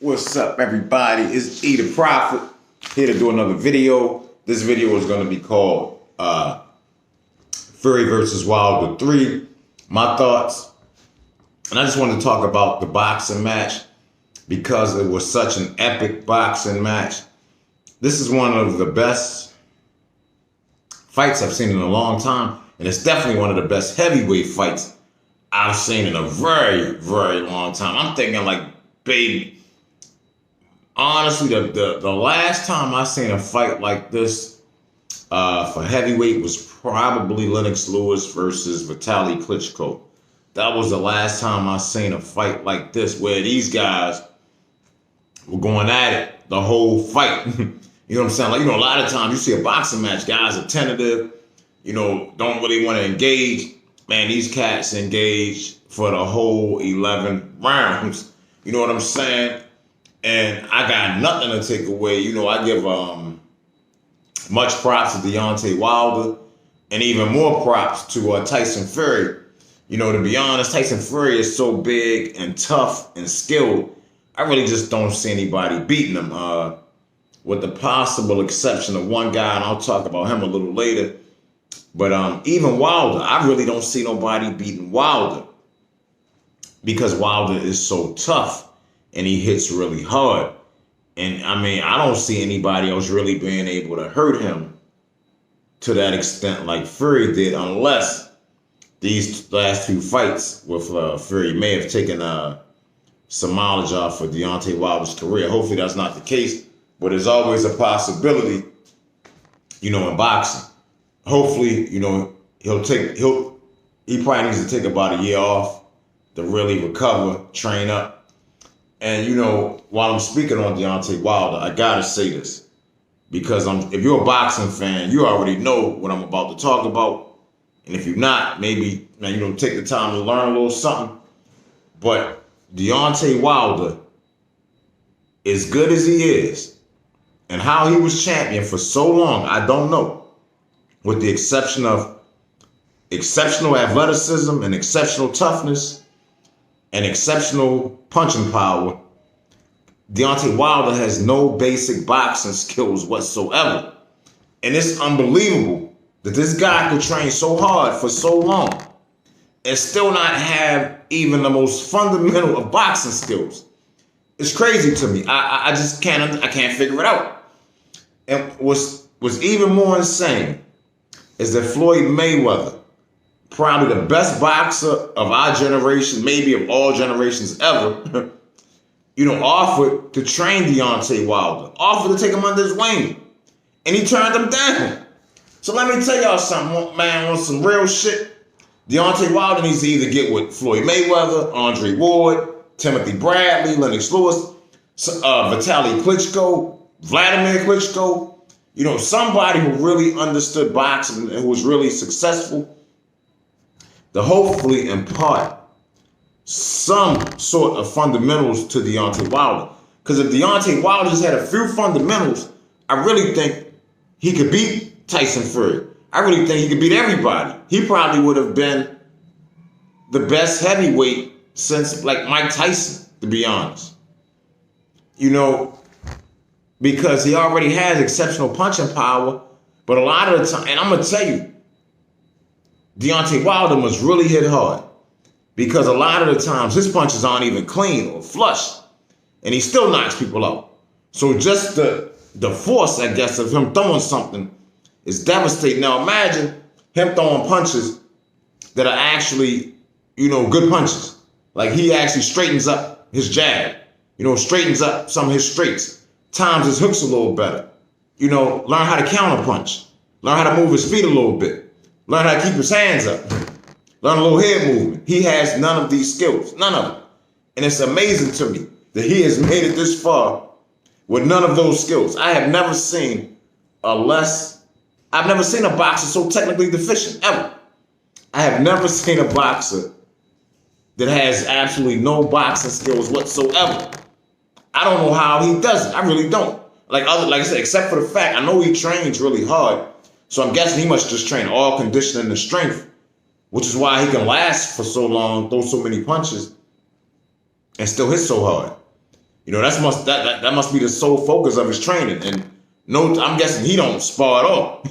What's up, everybody? It's E the Prophet here to do another video. This video is going to be called Fury versus Wilder 3. My thoughts. And I just want to talk about the boxing match because it was such an epic boxing match. This is one of the best fights I've seen in a long time. And it's definitely one of the best heavyweight fights I've seen in a very, very long time. I'm thinking like, baby, honestly, the last time I seen a fight like this for heavyweight was probably Lennox Lewis versus Vitaly Klitschko. That was the last time I seen a fight like this where these guys were going at it the whole fight. You know what I'm saying? Like, a lot of times you see a boxing match, guys are tentative, don't really want to engage. Man, these cats engaged for the whole 11 rounds. You know what I'm saying? And I got nothing to take away. I give much props to Deontay Wilder and even more props to Tyson Fury. To be honest, Tyson Fury is so big and tough and skilled. I really just don't see anybody beating him, with the possible exception of one guy, and I'll talk about him a little later. But even Wilder, I really don't see nobody beating Wilder because Wilder is so tough and he hits really hard. And I don't see anybody else really being able to hurt him to that extent like Fury did, unless these last two fights with Fury may have taken some mileage off for Deontay Wilder's career. Hopefully that's not the case, but there's always a possibility, in boxing. Hopefully, he probably needs to take about a year off to really recover, train up. And, while I'm speaking on Deontay Wilder, I got to say this because if you're a boxing fan, you already know what I'm about to talk about. And if you're not, maybe, take the time to learn a little something. But Deontay Wilder, as good as he is, and how he was champion for so long, I don't know. With the exception of exceptional athleticism and exceptional toughness and exceptional punching power, Deontay Wilder has no basic boxing skills whatsoever. And it's unbelievable that this guy could train so hard for so long and still not have even the most fundamental of boxing skills. It's crazy to me. I just can't figure it out. And what's even more insane is that Floyd Mayweather, probably the best boxer of our generation, maybe of all generations ever, offered to train Deontay Wilder, offered to take him under his wing, and he turned him down. So let me tell y'all something, man, on some real shit. Deontay Wilder needs to either get with Floyd Mayweather, Andre Ward, Timothy Bradley, Lennox Lewis, Vitaly Klitschko, Vladimir Klitschko, somebody who really understood boxing and who was really successful to hopefully impart some sort of fundamentals to Deontay Wilder. Because if Deontay Wilder just had a few fundamentals, I really think he could beat Tyson Fury. I really think he could beat everybody. He probably would have been the best heavyweight since like Mike Tyson, to be honest. Because he already has exceptional punching power, but a lot of the time, and I'm going to tell you, Deontay Wilder must really hit hard because a lot of the times his punches aren't even clean or flush, and he still knocks people out. So just the force, I guess, of him throwing something is devastating. Now imagine him throwing punches that are actually, good punches. Like he actually straightens up his jab, straightens up some of his straights. Times his hooks a little better. Learn how to counter punch. Learn how to move his feet a little bit. Learn how to keep his hands up. Learn a little head movement. He has none of these skills. None of them. And it's amazing to me that he has made it this far with none of those skills. I have never seen a boxer so technically deficient, ever. I have never seen a boxer that has absolutely no boxing skills whatsoever. I don't know how he does it. I really don't. Like I said, except for the fact I know he trains really hard. So I'm guessing he must just train all conditioning and strength, which is why he can last for so long, throw so many punches, and still hit so hard. You know, that must be the sole focus of his training. And no, I'm guessing he don't spar at all.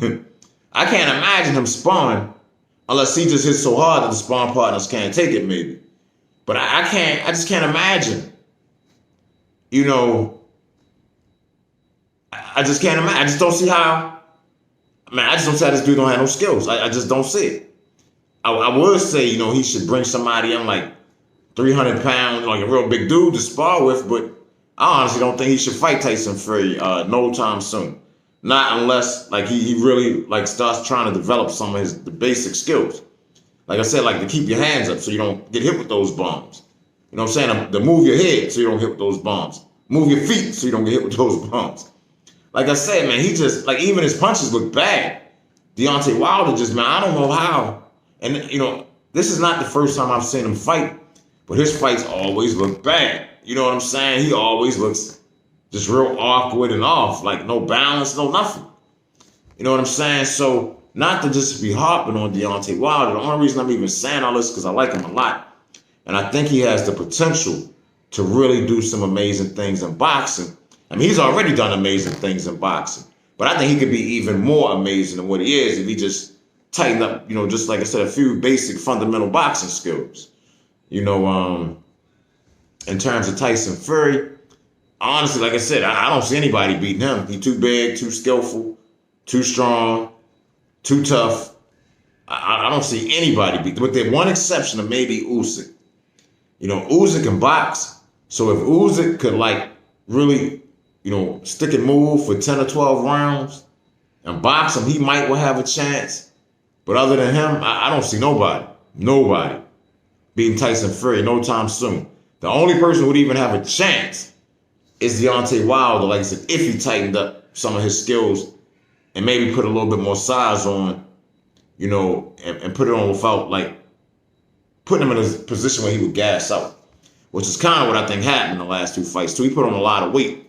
I can't imagine him sparring unless he just hits so hard that the sparring partners can't take it, maybe. But I just can't imagine. You know, I just can't imagine. I just don't see how. Man, I just don't see how this dude don't have no skills. I just don't see it. I would say, you know, he should bring somebody in like 300 pounds, like a real big dude to spar with, but I honestly don't think he should fight Tyson Fury no time soon. Not unless like he really like starts trying to develop some of the basic skills. Like I said, like to keep your hands up so you don't get hit with those bombs. You know what I'm saying? To move your head so you don't get hit with those bombs. Move your feet so you don't get hit with those bombs. Like I said, man, he just, like even his punches look bad. Deontay Wilder just, man, I don't know how. And, you know, this is not the first time I've seen him fight, but his fights always look bad. You know what I'm saying? He always looks just real awkward and off, like no balance, no nothing. You know what I'm saying? So not to just be harping on Deontay Wilder, the only reason I'm even saying all this is because I like him a lot. And I think he has the potential to really do some amazing things in boxing. I mean, he's already done amazing things in boxing, but I think he could be even more amazing than what he is if he just tightened up, you know, just like I said, a few basic fundamental boxing skills. You know, in terms of Tyson Fury, honestly, like I said, I don't see anybody beating him. He's too big, too skillful, too strong, too tough. I don't see anybody beating, with the one exception of maybe Usyk. You know, Usyk can box, so if Usyk could like really, you know, stick and move for 10 or 12 rounds and box him, he might well have a chance. But other than him, I don't see nobody beating Tyson Fury no time soon. The only person who would even have a chance is Deontay Wilder, like I said, if he tightened up some of his skills and maybe put a little bit more size on, you know, and put it on without like putting him in a position where he would gas out, which is kind of what I think happened in the last two fights too. He put on a lot of weight,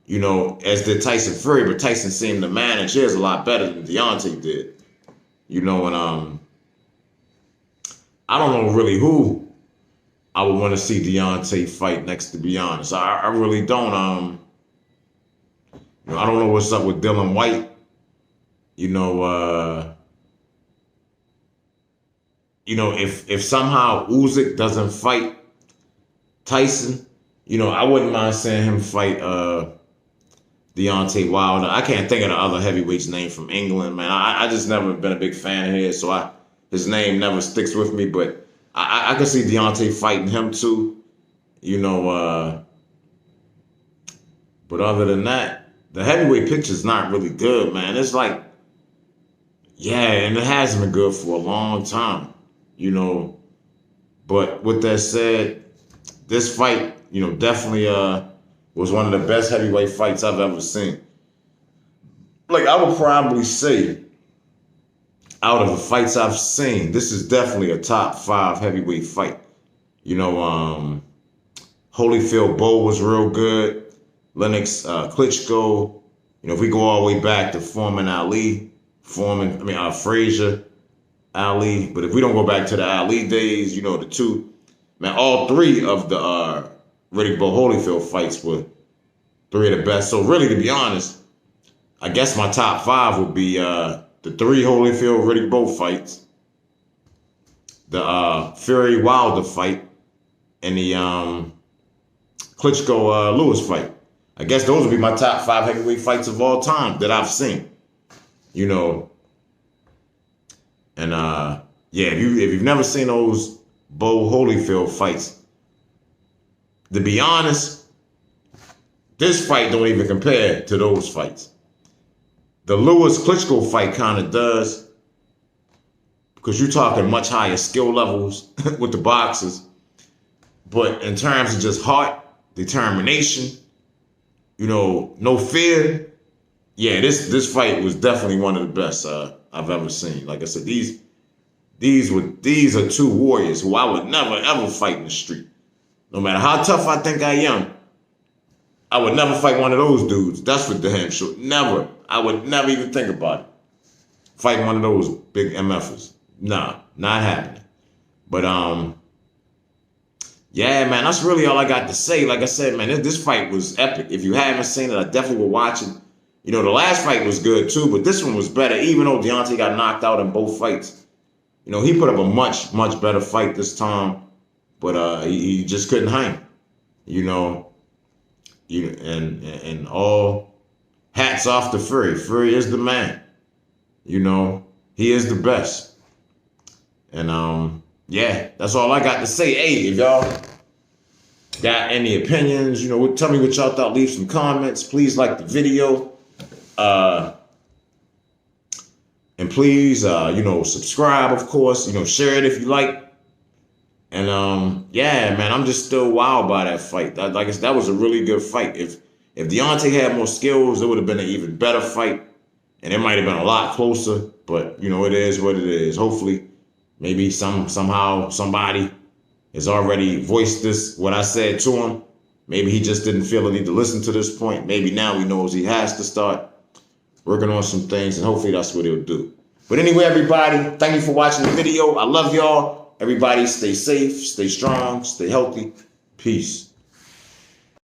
you know, as did Tyson Fury, but Tyson seemed to manage his a lot better than Deontay did. You know, and I don't know really who I would want to see Deontay fight next, to be honest. I really don't. You know, I don't know what's up with Dylan White. You know, if somehow Usyk doesn't fight Tyson, you know, I wouldn't mind seeing him fight Deontay Wilder. I can't think of the other heavyweights name from England, man. I just never been a big fan of his, so his name never sticks with me, but I can see Deontay fighting him too, you know, but other than that, the heavyweight picture's not really good, man. It's like, yeah, and it hasn't been good for a long time, you know, but with that said, this fight, you know, definitely was one of the best heavyweight fights I've ever seen. Like, I would probably say, out of the fights I've seen, this is definitely a top 5 heavyweight fight. You know, Holyfield Bowe was real good. Lennox Klitschko. You know, if we go all the way back to Frazier, Ali. But if we don't go back to the Ali days, you know, the two, man, all 3 of the Riddick Bowe Holyfield fights were 3 of the best. So really, to be honest, I guess my top 5 would be the 3 Holyfield Riddick Bowe fights, the Fury Wilder fight, and the Klitschko Lewis fight. I guess those would be my top 5 heavyweight fights of all time that I've seen. You know, and yeah, if you've never seen those Bowe Holyfield fights, to be honest, this fight don't even compare to those fights. The Lewis-Klitschko fight kind of does, because you're talking much higher skill levels with the boxers. But in terms of just heart, determination, you know, no fear, yeah, this fight was definitely one of the best I've ever seen. Like I said, these are 2 warriors who I would never ever fight in the street. No matter how tough I think I am, I would never fight one of those dudes. That's for damn sure. Never. I would never even think about it. Fighting one of those big MFers. Nah, not happening. But Yeah, man, that's really all I got to say. Like I said, man, this fight was epic. If you haven't seen it, I definitely will watch it. You know, the last fight was good too, but this one was better, even though Deontay got knocked out in both fights. You know, he put up a much, much better fight this time, but he just couldn't hang. You know, and all hats off to Fury. Fury is the man. You know, he is the best. And yeah, that's all I got to say. Hey, if y'all got any opinions, you know, tell me what y'all thought. Leave some comments. Please like the video. And please, you know, subscribe, of course. You know, share it if you like. And yeah, man, I'm just still wild by that fight. That was a really good fight. If Deontay had more skills, it would have been an even better fight, and it might have been a lot closer. But you know, it is what it is. Hopefully, maybe somehow somebody has already voiced this what I said to him. Maybe he just didn't feel the need to listen to this point. Maybe now he knows he has to start working on some things, and hopefully that's what he'll do. But anyway, everybody, thank you for watching the video. I love y'all. Everybody stay safe, stay strong, stay healthy. Peace.